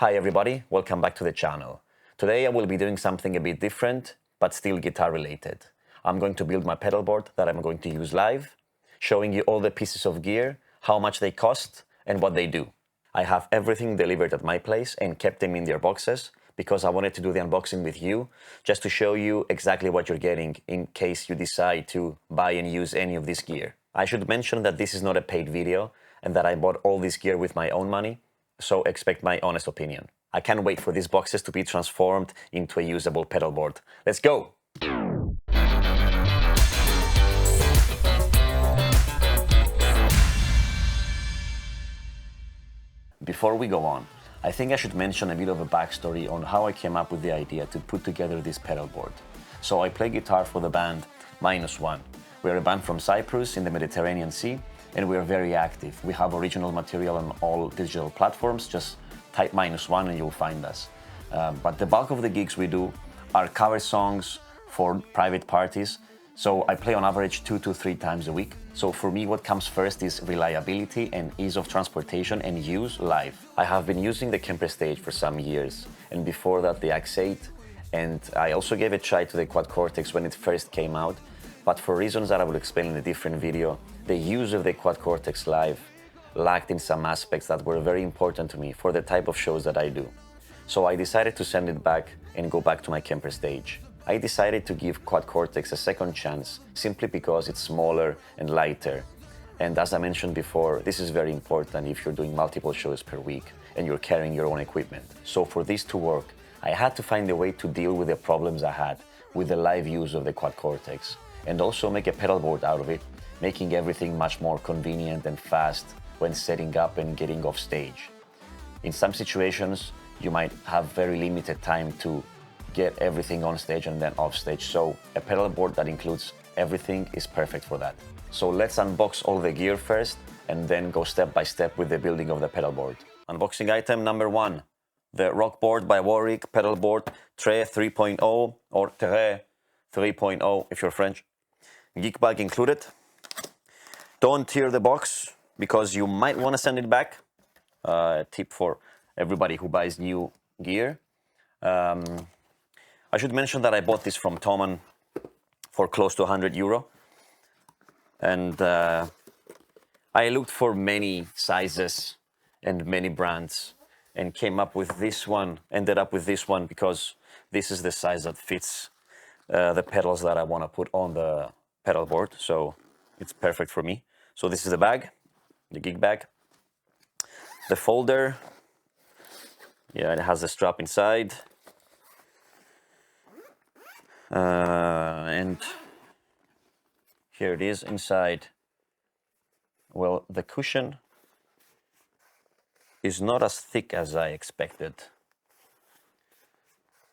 Hi everybody, welcome back to the channel. Today I will be doing something a bit different, but still guitar related. I'm going to build my pedalboard that I'm going to use live, showing you all the pieces of gear, how much they cost, and what they do. I have everything delivered at my place and kept them in their boxes because I wanted to do the unboxing with you, just to show you exactly what you're getting in case you decide to buy and use any of this gear. I should mention that this is not a paid video and that I bought all this gear with my own money, so expect my honest opinion. I can't wait for these boxes to be transformed into a usable pedalboard. Let's go! Before we go on, I think I should mention a bit of a backstory on how I came up with the idea to put together this pedalboard. So I play guitar for the band -1. We're a band from Cyprus in the Mediterranean Sea, and we're very active. We have original material on all digital platforms. Just type -1 and you'll find us. But the bulk of the gigs we do are cover songs for private parties. So I play on average 2 to 3 times a week. So for me, what comes first is reliability and ease of transportation and use live. I have been using the Kemper stage for some years, and before that the X8, and I also gave a try to the Quad Cortex when it first came out. But for reasons that I will explain in a different video, the use of the Quad Cortex live lacked in some aspects that were very important to me for the type of shows that I do. So I decided to send it back and go back to my Kemper stage. I decided to give Quad Cortex a second chance simply because it's smaller and lighter. And as I mentioned before, this is very important if you're doing multiple shows per week and you're carrying your own equipment. So for this to work, I had to find a way to deal with the problems I had with the live use of the Quad Cortex, and also make a pedalboard out of it, making everything much more convenient and fast when setting up and getting off stage. In some situations, you might have very limited time to get everything on stage and then off stage, so a pedalboard that includes everything is perfect for that. So let's unbox all the gear first and then go step by step with the building of the pedalboard. Unboxing item number 1, the Rockboard by Warwick pedalboard Tre 3.0 or Tre 3.0 if you're French. Geek bag included. Don't tear the box because you might want to send it back. A tip for everybody who buys new gear. I should mention that I bought this from Thomann for close to €100. And I looked for many sizes and many brands and came up with this one, ended up with this one because this is the size that fits the pedals that I want to put on the pedalboard. So it's perfect for me. So this is the bag, the gig bag. The folder, yeah, it has the strap inside. And here it is inside. Well, the cushion is not as thick as I expected,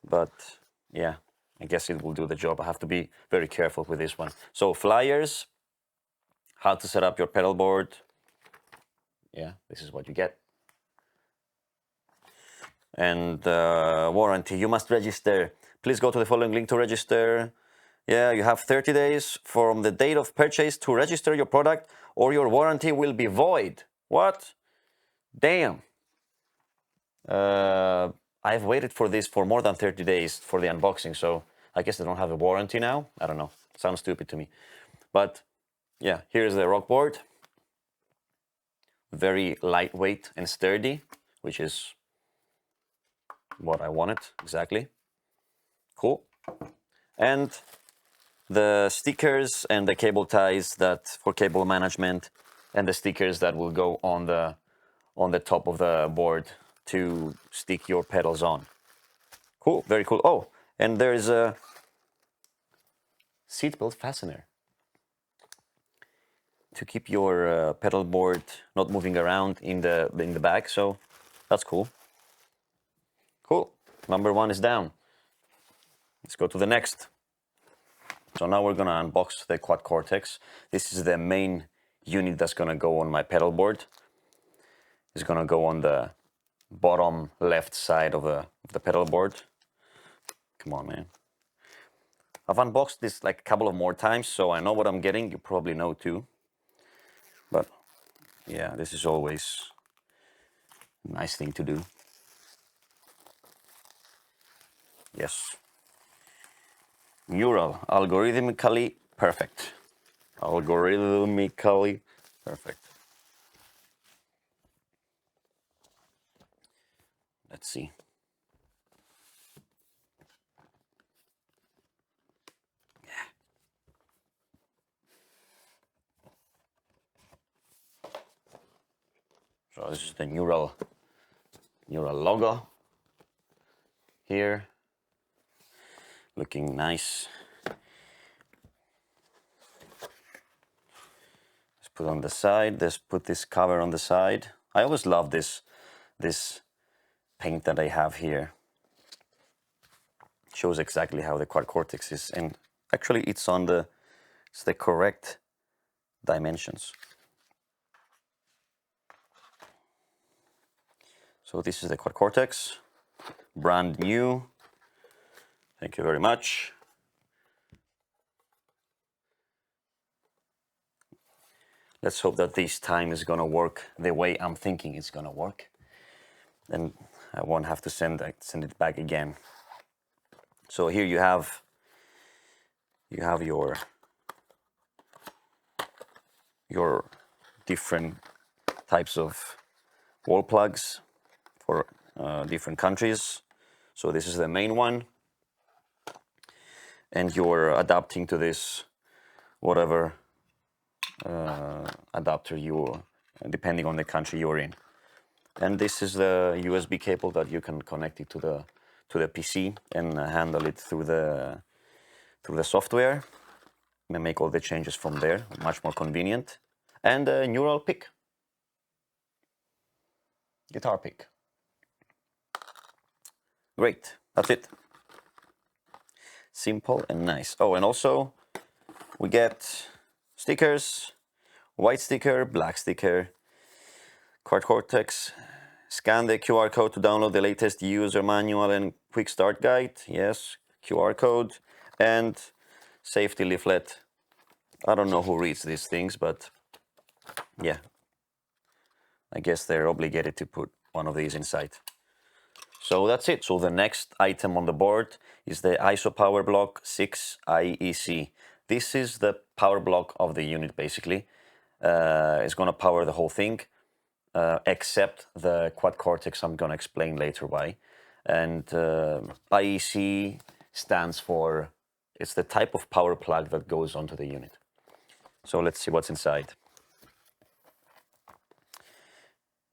but yeah, I guess it will do the job. I have to be very careful with this one. So flyers, how to set up your pedalboard. Yeah, this is what you get. And warranty, you must register. Please go to the following link to register. Yeah, you have 30 days from the date of purchase to register your product or your warranty will be void. What? Damn. I've waited for this for more than 30 days for the unboxing, so I guess they don't have a warranty now. I don't know. Sounds stupid to me. But yeah, here's the Rockboard. Very lightweight and sturdy, which is what I wanted exactly. Cool. And the stickers and the cable ties that for cable management, and the stickers that will go on the top of the board to stick your pedals on. Cool, very cool. Oh, and there's a seatbelt fastener to keep your pedalboard not moving around in the back. So that's cool. Cool. Number 1 is down. Let's go to the next. So now we're gonna unbox the Quad Cortex. This is the main unit that's gonna go on my pedalboard. It's gonna go on the bottom left side of the pedalboard. Come on, man. I've unboxed this like a couple of more times, so I know what I'm getting. You probably know too. But yeah, this is always a nice thing to do. Yes. Neural, algorithmically perfect. Algorithmically perfect. Let's see. So this is the neural logo here. Looking nice. Let's put on the side. Let's put this cover on the side. I always love this paint that I have here. Shows exactly how the Quad Cortex is, and actually it's the correct dimensions. So this is the Quad Cortex, brand new. Thank you very much. Let's hope that this time is gonna work the way I'm thinking it's gonna work. Then I won't have to send it back again. So here you have your different types of wall plugs for different countries. So this is the main one, and you're adapting to this whatever adapter depending on the country you're in. And this is the USB cable that you can connect it to the PC and handle it through the software and make all the changes from there. Much more convenient. And a neural pick, guitar pick. Great, that's it. Simple and nice. Oh, and also we get stickers, white sticker, black sticker, Quad Cortex. Scan the QR code to download the latest user manual and quick start guide. Yes, QR code and safety leaflet. I don't know who reads these things, but yeah, I guess they're obligated to put one of these inside. So that's it. So the next item on the board is the ISO Power Block 6 IEC. This is the power block of the unit, basically. It's going to power the whole thing, except the Quad Cortex. I'm going to explain later why. And IEC stands for, it's the type of power plug that goes onto the unit. So let's see what's inside.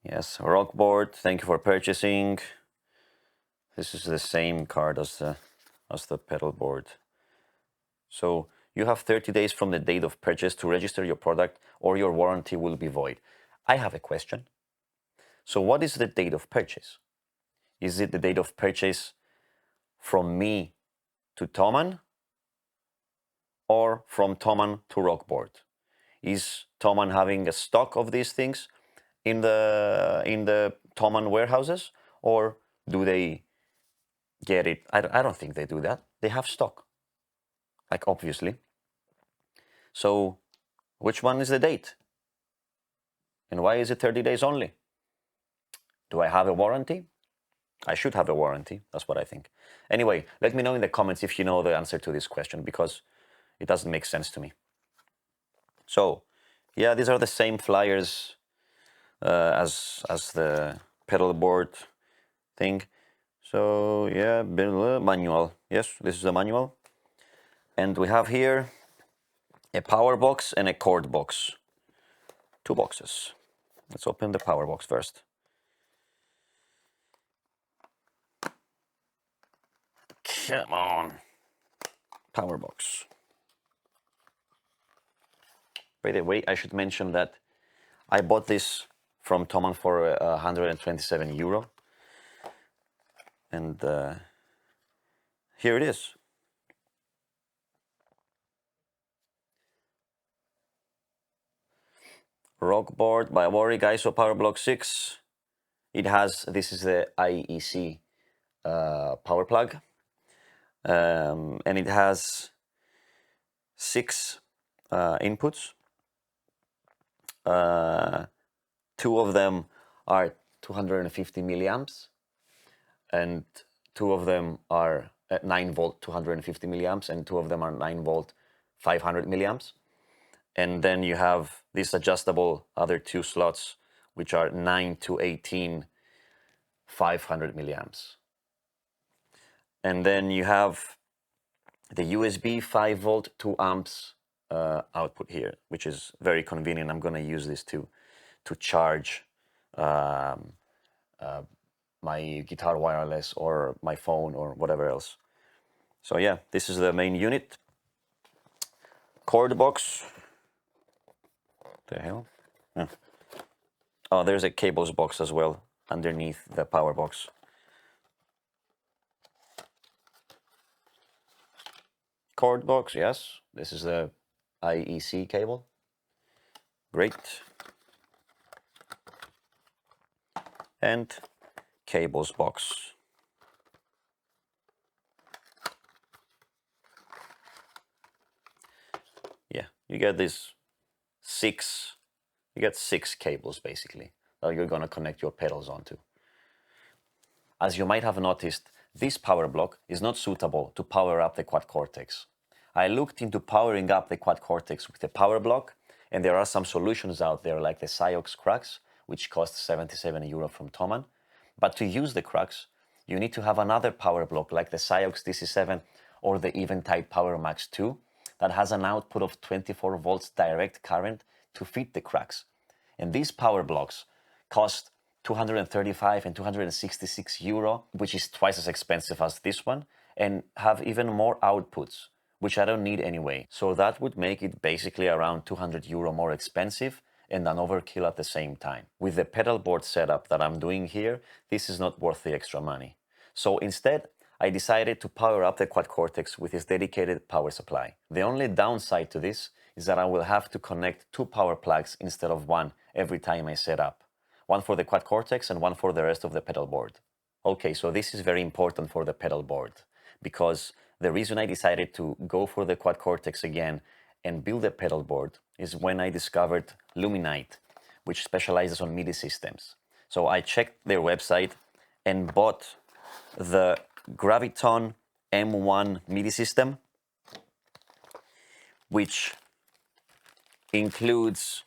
Yes, Rockboard, thank you for purchasing. This is the same card as the pedal board. So you have 30 days from the date of purchase to register your product or your warranty will be void. I have a question. So what is the date of purchase? Is it the date of purchase from me to Toman or from Toman to Rockboard? Is Toman having a stock of these things in the Toman warehouses, or do they get it? I don't think they do that. They have stock, like, obviously. So which one is the date? And why is it 30 days only? Do I have a warranty? I should have a warranty. That's what I think. Anyway, let me know in the comments if you know the answer to this question, because it doesn't make sense to me. So yeah, these are the same flyers as the pedal board thing. So yeah, manual. Yes, this is the manual. And we have here a power box and a cord box. 2 boxes. Let's open the power box first. Come on. Power box. By the way, I should mention that I bought this from Toman for 127 euro. And here it is. Rockboard by Warwick ISO Power Block 6. It has, this is the IEC power plug. And it has 6 inputs. 2 of them are 250 milliamps, and 2 of them are 9 volt 250 milliamps, and 2 of them are 9 volt 500 milliamps. And then you have these adjustable other 2 slots, which are 9 to 18 500 milliamps. And then you have the USB 5 volt 2 amps output here, which is very convenient. I'm going to use this to charge my guitar wireless or my phone or whatever else. So yeah, this is the main unit. Cord box. The hell? Yeah. Oh, there's a cables box as well underneath the power box. Cord box, yes. This is the IEC cable. Great. And cables box. Yeah, you get this 6 cables basically that you're gonna connect your pedals onto. As you might have noticed, this power block is not suitable to power up the Quad Cortex. I looked into powering up the Quad Cortex with the power block, and there are some solutions out there like the Siox Crux, which costs 77 euro from Thomann. But to use the Crux, you need to have another power block like the Siox DC7 or the Eventide Power Max 2 that has an output of 24 volts direct current to feed the Crux. And these power blocks cost 235 and 266 euro, which is twice as expensive as this one, and have even more outputs, which I don't need anyway. So that would make it basically around 200 euro more expensive and an overkill at the same time. With the pedal board setup that I'm doing here, this is not worth the extra money. So instead, I decided to power up the Quad Cortex with its dedicated power supply. The only downside to this is that I will have to connect 2 power plugs instead of 1 every time I set up. One for the Quad Cortex and one for the rest of the pedal board. Okay, so this is very important for the pedal board, because the reason I decided to go for the Quad Cortex again and build a pedal board is when I discovered Luminite, which specializes on MIDI systems. So I checked their website and bought the Graviton M1 MIDI system, which includes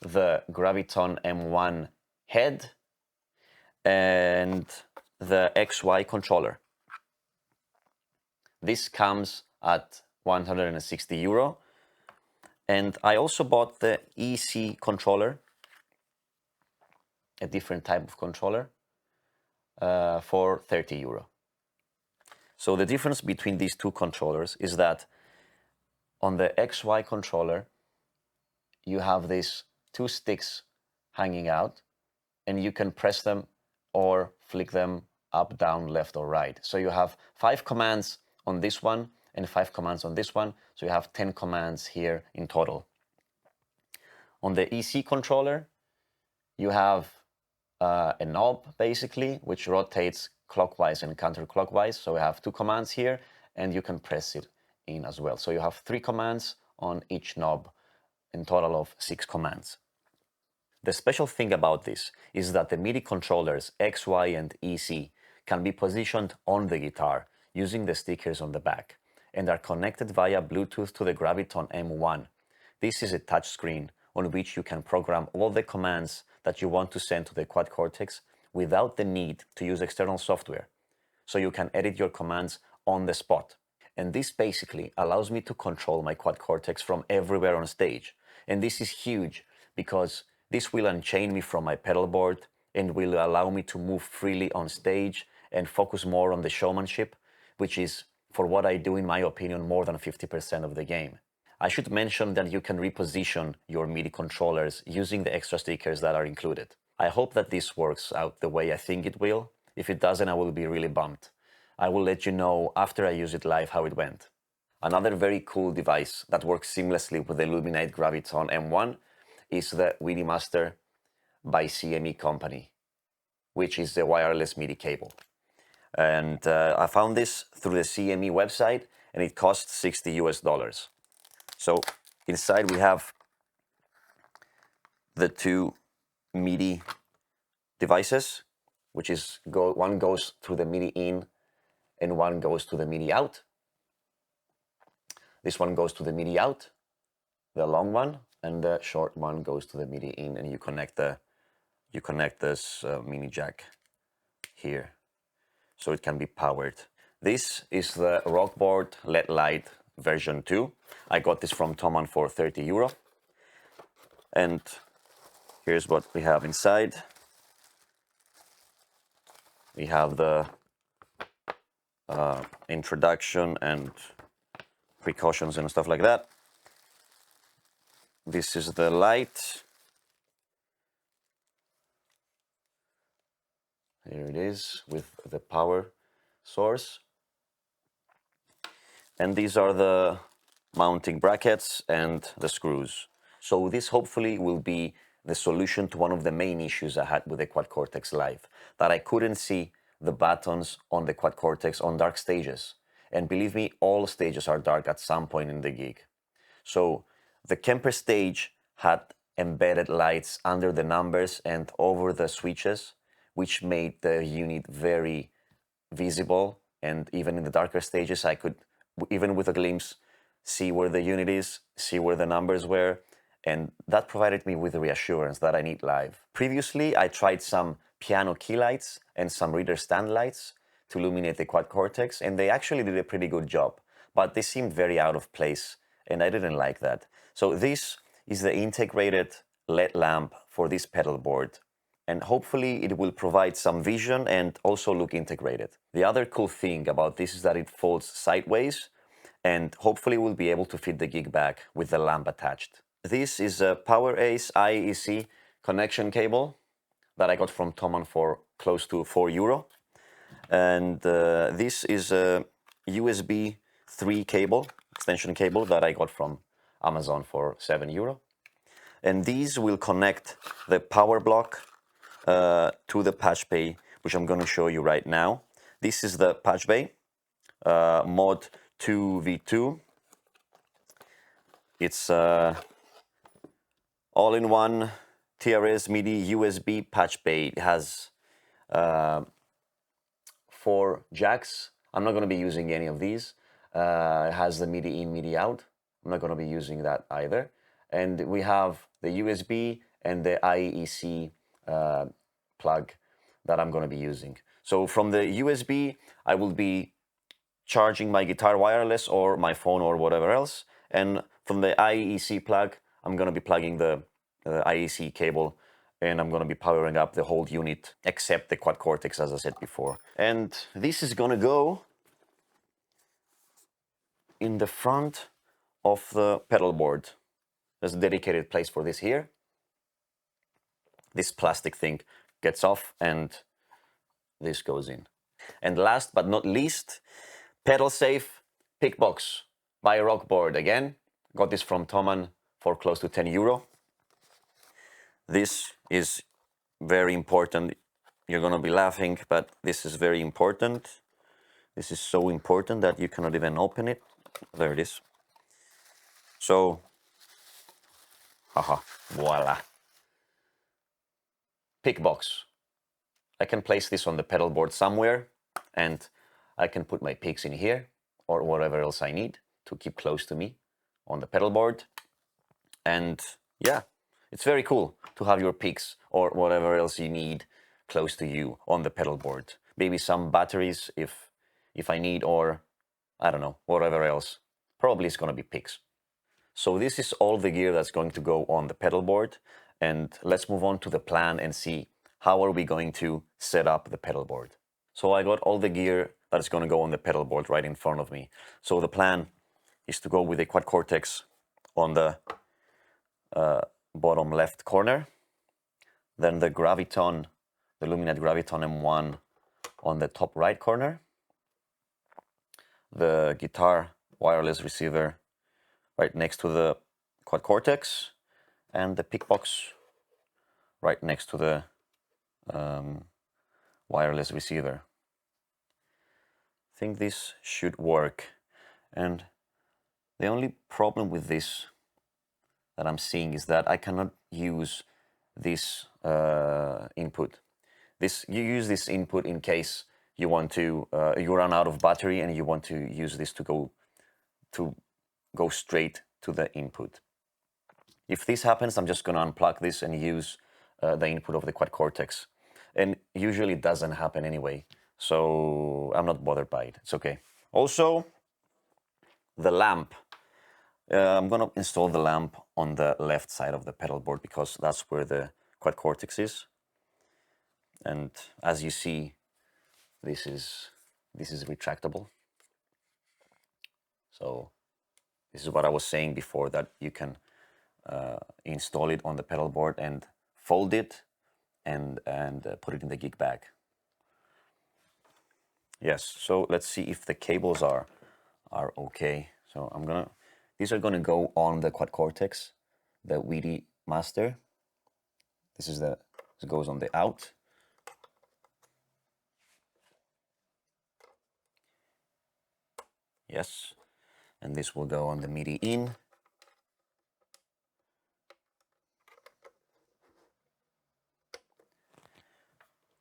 the Graviton M1 head and the XY controller. This comes at 160 euro. And I also bought the EC controller, a different type of controller, for 30 euro. So the difference between these 2 controllers is that on the XY controller, you have these 2 sticks hanging out, and you can press them or flick them up, down, left, or right. So you have 5 commands on this one and 5 commands on this one. So you have 10 commands here in total. On the EC controller, you have a knob basically, which rotates clockwise and counterclockwise. So we have 2 commands here, and you can press it in as well. So you have 3 commands on each knob, in total of 6 commands. The special thing about this is that the MIDI controllers XY and EC can be positioned on the guitar using the stickers on the back, and are connected via Bluetooth to the Graviton M1. This is a touchscreen on which you can program all the commands that you want to send to the Quad Cortex without the need to use external software. So you can edit your commands on the spot. And this basically allows me to control my Quad Cortex from everywhere on stage. And this is huge because this will unchain me from my pedal board and will allow me to move freely on stage and focus more on the showmanship, which is, for what I do, in my opinion, more than 50% of the game. I should mention that you can reposition your MIDI controllers using the extra stickers that are included. I hope that this works out the way I think it will. If it doesn't, I will be really bummed. I will let you know after I use it live how it went. Another very cool device that works seamlessly with the Luminite Graviton M1 is the WIDI Master by CME Company, which is the wireless MIDI cable. And I found this through the CME website, and it costs $60 US. So inside we have the 2 MIDI devices, which is one goes through the MIDI in and one goes to the MIDI out. This one goes to the MIDI out, the long one, and the short one goes to the MIDI in, and you connect this mini jack here, so it can be powered. This is the Rockboard LED light version 2. I got this from Thomann for 30 euro. And here's what we have inside. We have the introduction and precautions and stuff like that. This is the light. Here it is with the power source. And these are the mounting brackets and the screws. So this hopefully will be the solution to one of the main issues I had with the Quad Cortex Live, that I couldn't see the buttons on the Quad Cortex on dark stages. And believe me, all stages are dark at some point in the gig. So the Kemper stage had embedded lights under the numbers and over the switches, which made the unit very visible. And even in the darker stages, I could, even with a glimpse, see where the unit is, see where the numbers were, and that provided me with the reassurance that I need live. Previously, I tried some piano key lights and some reader stand lights to illuminate the Quad Cortex, and they actually did a pretty good job, but they seemed very out of place, and I didn't like that. So this is the integrated LED lamp for this pedal board, and hopefully it will provide some vision and also look integrated. The other cool thing about this is that it folds sideways, and hopefully we'll be able to fit the gig bag with the lamp attached. This is a PowerAce IEC connection cable that I got from Thomann for close to 4 euro. And this is a USB 3 cable, extension cable that I got from Amazon for 7 euro. And these will connect the power block to the Patchbay, which I'm going to show you right now. This is the Patchbay Mod 2V2. It's all-in-one TRS MIDI USB Patchbay. It has 4 jacks. I'm not going to be using any of these. It has the MIDI in, MIDI out. I'm not going to be using that either. And we have the USB and the IEC plug that I'm going to be using. So from the USB, I will be charging my guitar wireless or my phone or whatever else. And from the IEC plug, I'm going to be plugging the IEC cable, and I'm going to be powering up the whole unit except the Quad Cortex, as I said before. And this is going to go in the front of the pedal board. There's a dedicated place for this here. This plastic thing gets off and this goes in. And last but not least, Pedalsafe pick box by Rockboard again. Got this from Thomann for close to 10 euro. This is very important. You're going to be laughing, but this is very important. This is so important that you cannot even open it. There it is. So, haha, voila. Pick box. I can place this on the pedal board somewhere, and I can put my picks in here or whatever else I need to keep close to me on the pedal board. And yeah, it's very cool to have your picks or whatever else you need close to you on the pedal board. Maybe some batteries if I need, or I don't know, whatever else. Probably it's going to be picks. So this is all the gear that's going to go on the pedal board, and let's move on to the plan and see how are we going to set up the pedal board. So I got all the gear that is going to go on the pedal board right in front of me. So the plan is to go with a Quad Cortex on the bottom left corner, then the Graviton, the Luminite Graviton M1 on the top right corner, the guitar wireless receiver right next to the Quad Cortex, and the pick box right next to the wireless receiver. I think this should work. And the only problem with this that I'm seeing is that I cannot use this input. You use this input in case you want to you run out of battery and you want to use this to go straight to the input. If this happens, I'm just going to unplug this and use the input of the Quad Cortex. And usually it doesn't happen anyway, so I'm not bothered by it. It's okay. Also, the lamp. I'm going to install the lamp on the left side of the pedal board because that's where the Quad Cortex is. And as you see, this is retractable. So this is what I was saying before, that you can install it on the pedal board and fold it and put it in the gig bag. Yes, so let's see if the cables are okay. So these are gonna go on the Quad Cortex, the WIDI master. This goes on the out. Yes, and this will go on the MIDI in.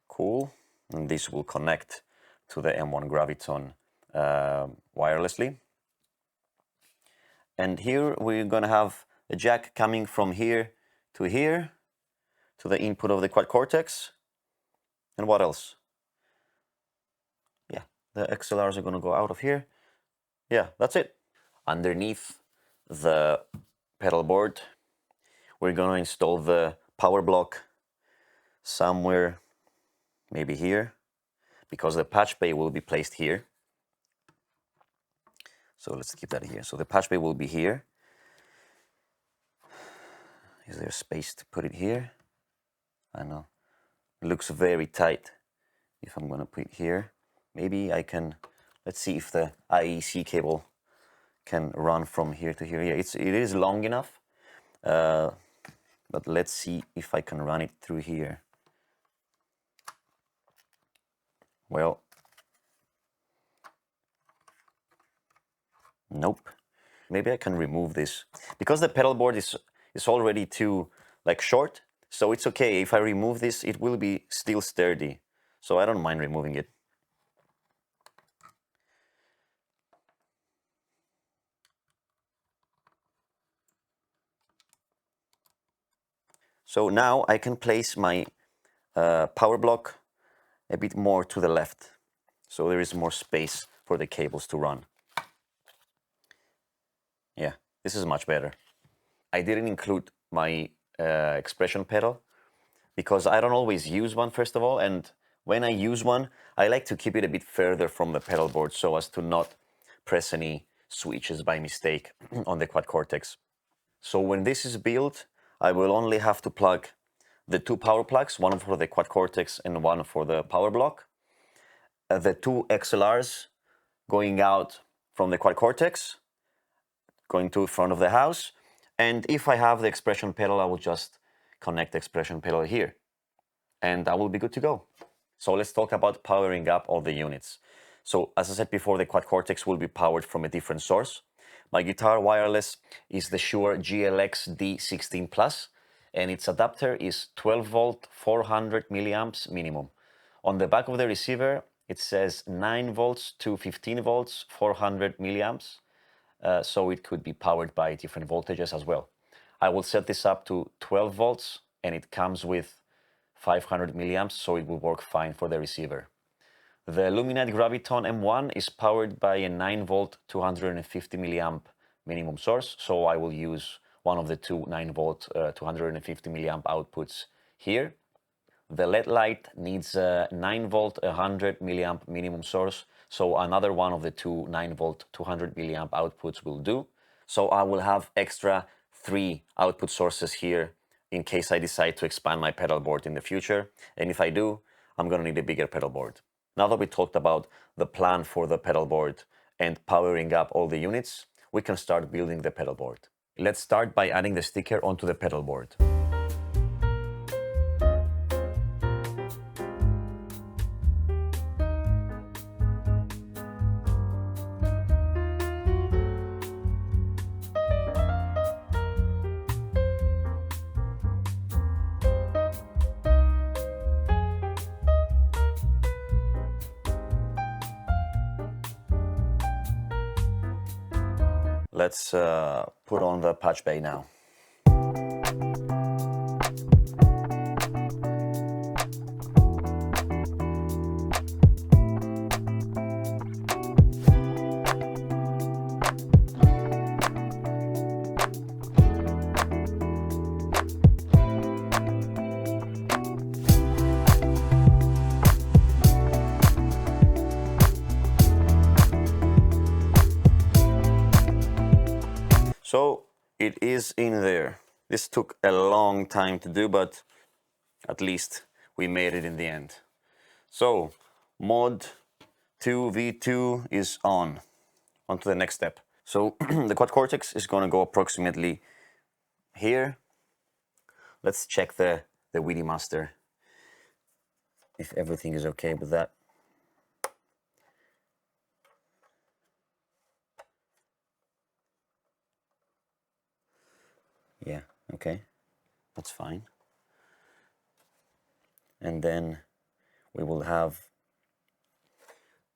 Cool, and this will connect to the M1 Graviton wirelessly. And here we're gonna have a jack coming from here to the input of the Quad Cortex. And what else? Yeah, the XLRs are gonna go out of here. Yeah, that's it. Underneath the pedal board, we're gonna install the power block somewhere, maybe here, because the Patchbay will be placed here. So let's keep that here. So the Patchbay will be here. Is there space to put it here? I know. It looks very tight. If I'm gonna put it here, maybe I can, let's see if the IEC cable can run from here to here. Yeah, it is long enough, but let's see if I can run it through here. Well, nope. Maybe I can remove this because the pedal board is already too short. So it's okay if I remove this; it will be still sturdy. So I don't mind removing it. So now I can place my power block a bit more to the left, so there is more space for the cables to run. Yeah, this is much better. I didn't include my expression pedal because I don't always use one, first of all, and when I use one, I like to keep it a bit further from the pedal board so as to not press any switches by mistake on the Quad Cortex. So when this is built, I will only have to plug the two power plugs, one for the Quad Cortex and one for the power block. The two XLRs going out from the Quad Cortex, going to the front of the house. And if I have the expression pedal, I will just connect the expression pedal here. And I will be good to go. So let's talk about powering up all the units. So as I said before, the Quad Cortex will be powered from a different source. My guitar wireless is the Shure GLX D16 Plus, and its adapter is 12 volt, 400 milliamps minimum. On the back of the receiver, it says 9 volts to 15 volts, 400 milliamps. So it could be powered by different voltages as well. I will set this up to 12 volts, and it comes with 500 milliamps, so it will work fine for the receiver. The Luminite Graviton M1 is powered by a 9 volt, 250 milliamp minimum source, so I will use one of the two 9 volt, 250 milliamp outputs here. The LED light needs a 9 volt, 100 milliamp minimum source, so another one of the two 9 volt, 200 milliamp outputs will do. So I will have extra 3 output sources here in case I decide to expand my pedal board in the future. And if I do, I'm gonna need a bigger pedal board. Now that we talked about the plan for the pedal board and powering up all the units, we can start building the pedal board. Let's start by adding the sticker onto the pedal board. let's put on the Patchbay now. So it is in there. This took a long time to do, but at least we made it in the end. So mod 2v2 is on to the next step. So the Quad Cortex is going to go approximately here. Let's check the WIDI master, if everything is okay with that. Yeah, okay, that's fine. And then we will have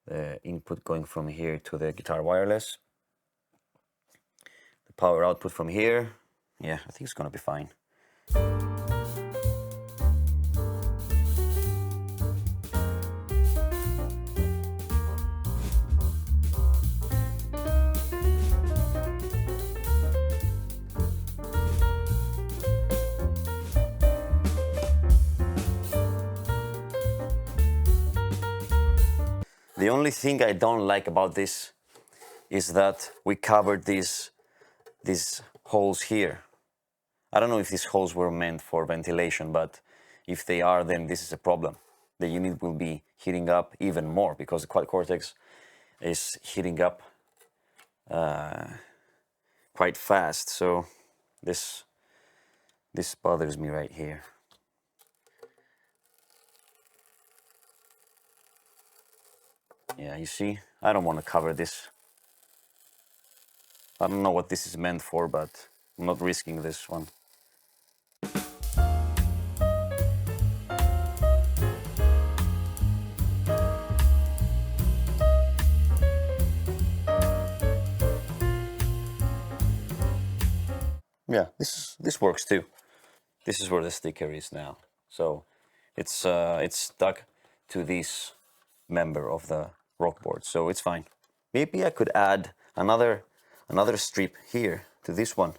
the input going from here to the guitar wireless. The power output from here. Yeah, I think it's gonna be fine. The only thing I don't like about this is that we covered these holes here. I don't know if these holes were meant for ventilation, but if they are, then this is a problem. The unit will be heating up even more because the Quad Cortex is heating up quite fast. So this bothers me right here. Yeah, you see, I don't want to cover this. I don't know what this is meant for, but I'm not risking this one. Yeah, this works too. This is where the sticker is now. So it's stuck to this member of the Rockboard, so it's fine. Maybe I could add another strip here to this one.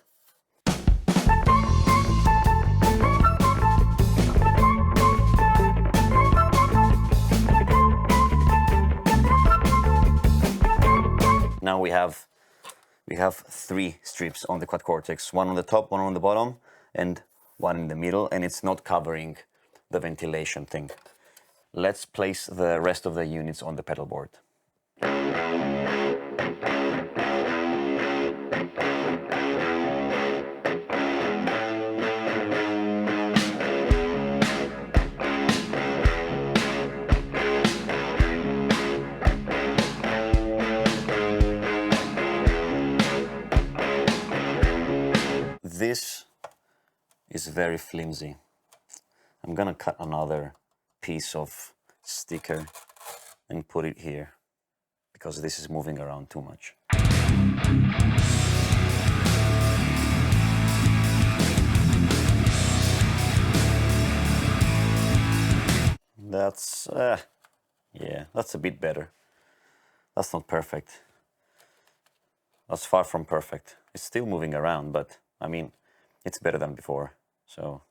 Now we have 3 strips on the Quad Cortex, one on the top, one on the bottom, and one in the middle, and it's not covering the ventilation thing. Let's place the rest of the units on the pedalboard. This is very flimsy. I'm gonna cut another piece of sticker and put it here because this is moving around too much. That's yeah, that's a bit better. That's not perfect. That's far from perfect. It's still moving around, but I mean, it's better than before. So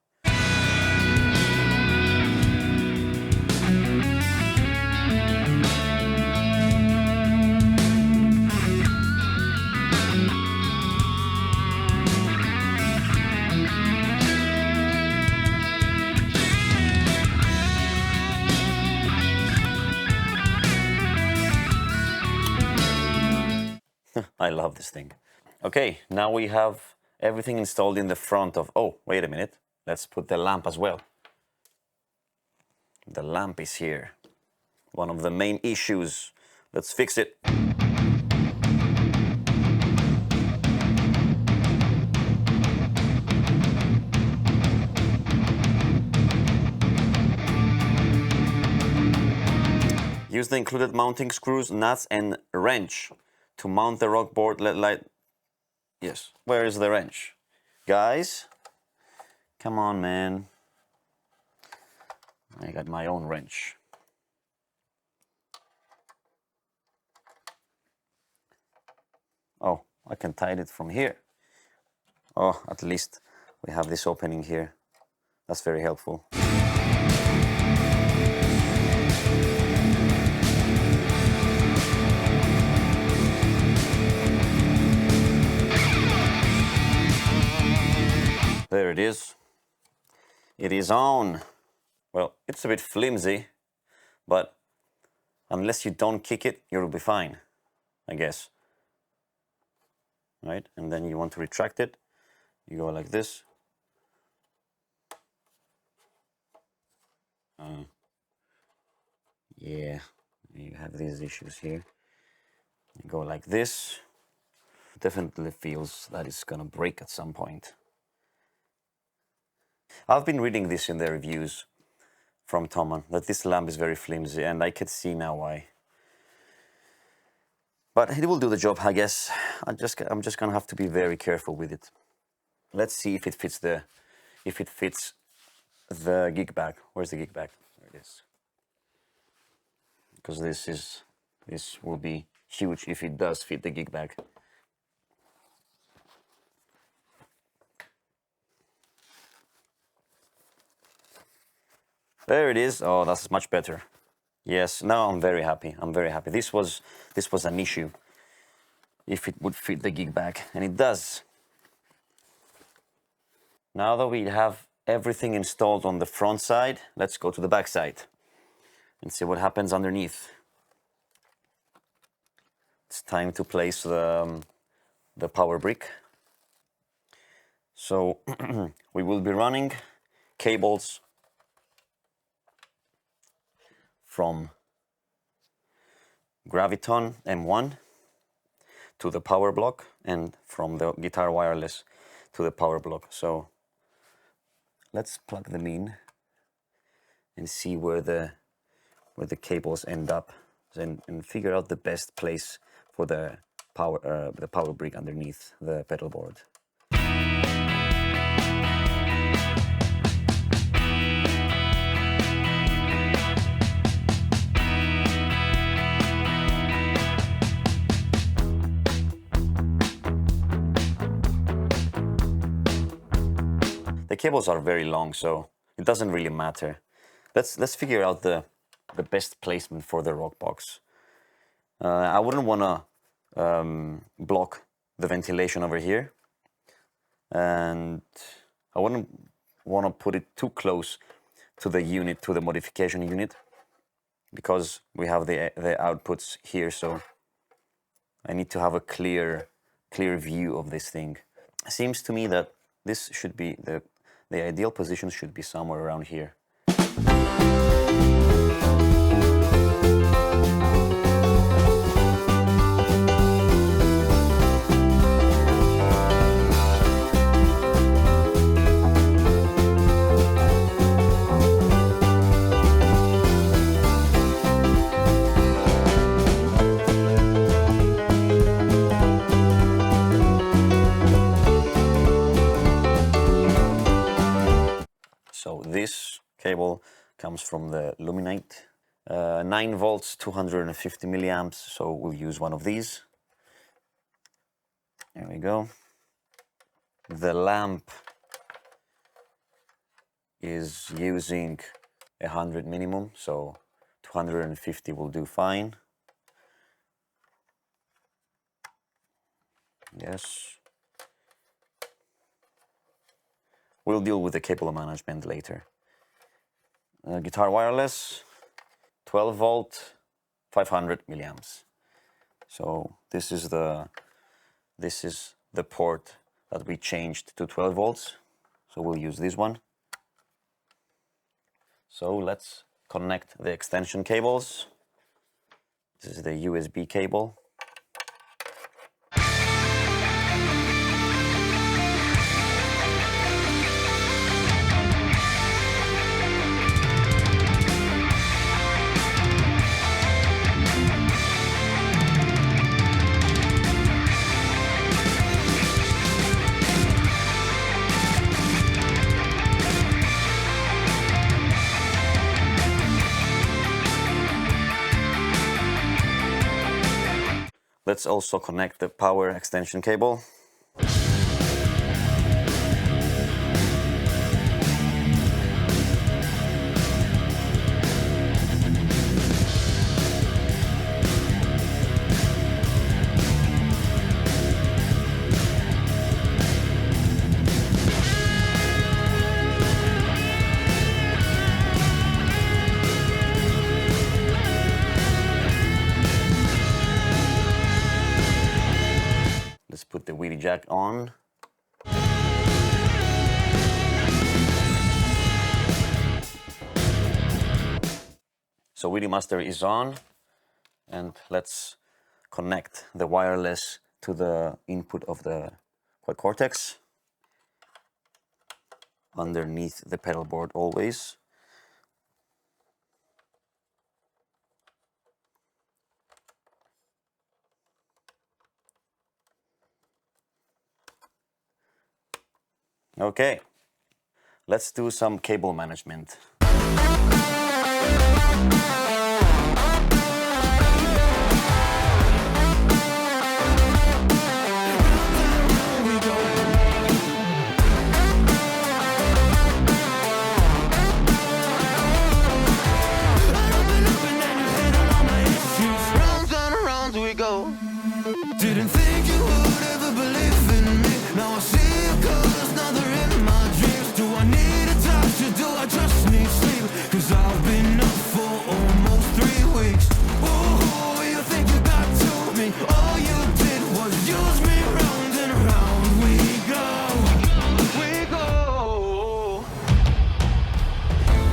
I love this thing. Okay, now we have everything installed in the front of... Oh, wait a minute. Let's put the lamp as well. The lamp is here. One of the main issues. Let's fix it. Use the included mounting screws, nuts, and wrench to mount the Rockboard LED light Yes. Where is the wrench? Guys, come on, man. I got my own wrench. Oh, I can tighten it from here. Oh, at least we have this opening here. That's very helpful. There it is. It is on. Well, it's a bit flimsy, but unless you don't kick it, you'll be fine, I guess. Right? And then you want to retract it. You go like this. Yeah, you have these issues here. You go like this. Definitely feels that it's gonna break at some point. I've been reading this in the reviews from Thomann, that this lamp is very flimsy, and I could see now why. But it will do the job, I guess. I'm just gonna have to be very careful with it. Let's see if it fits the gig bag. Where's the gig bag? There it is. Because this will be huge if it does fit the gig bag. There it is. Oh, that's much better. Yes, now I'm very happy. I'm very happy. This was an issue, if it would fit the gig bag, and it does. Now that we have everything installed on the front side, let's go to the back side and see what happens underneath. It's time to place the power brick. So we will be running cables from Graviton M1 to the power block, and from the guitar wireless to the power block. So let's plug them in and see where the cables end up, and figure out the best place for the power brick underneath the pedal board. The cables are very long, so it doesn't really matter. Let's figure out the best placement for the rock box. I wouldn't want to block the ventilation over here, and I wouldn't want to put it too close to the unit, to the modification unit, because we have the outputs here. So I need to have a clear view of this thing. It seems to me that this should be the ideal position should be somewhere around here. So this cable comes from the Luminite, 9 volts, 250 milliamps, so we'll use one of these. There we go. The lamp is using 100 minimum, so 250 will do fine. Yes. We'll deal with the cable management later. Guitar wireless, 12 volt, 500 milliamps. So this is the port that we changed to 12 volts. So we'll use this one. So let's connect the extension cables. This is the USB cable. Let's also connect the power extension cable. Let's put the WIDI jack on. So WIDI Master is on, and let's connect the wireless to the input of the Quad Cortex underneath the pedal board always. Okay, let's do some cable management. Didn't think you would ever believe in me. Now I see your colors, now they're in my dreams. Do I need a touch or do I just need sleep? Cause I've been up for almost 3 weeks. Ooh, you think you got to me? All you did was use me, round and round we go. We go.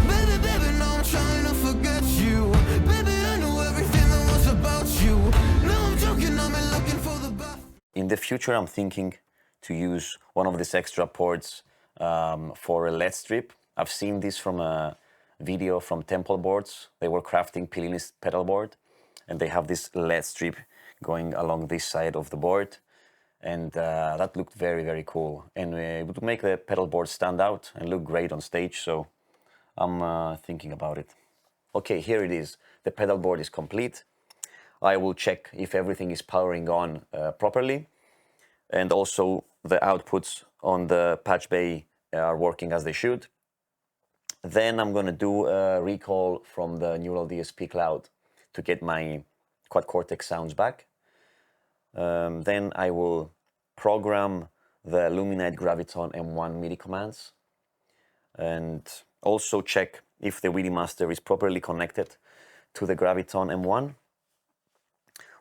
Baby, baby, now I'm trying to forget you. Baby, I know everything that was about you. No, I'm joking, I'm looking for the bath. In the future, I'm thinking to use one of these extra ports for a LED strip. I've seen this from a video from Temple Boards. They were crafting Pillini's pedalboard, and they have this LED strip going along this side of the board, and that looked very, very cool. And it would make the pedalboard stand out and look great on stage, so I'm thinking about it. Okay, here it is. The pedalboard is complete. I will check if everything is powering on properly, and also the outputs on the Patchbay are working as they should. Then I'm going to do a recall from the Neural DSP cloud to get my Quad Cortex sounds back. Then I will program the Luminite Graviton M1 MIDI commands, and also check if the WIDI Master is properly connected to the Graviton M1.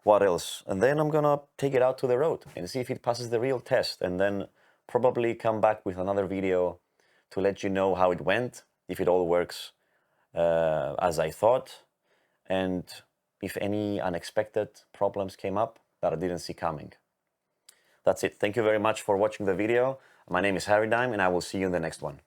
What else? And then I'm gonna take it out to the road and see if it passes the real test, and then probably come back with another video to let you know how it went, if it all works as I thought, and if any unexpected problems came up that I didn't see coming. That's it. Thank you very much for watching the video. My name is HarryDime, and I will see you in the next one.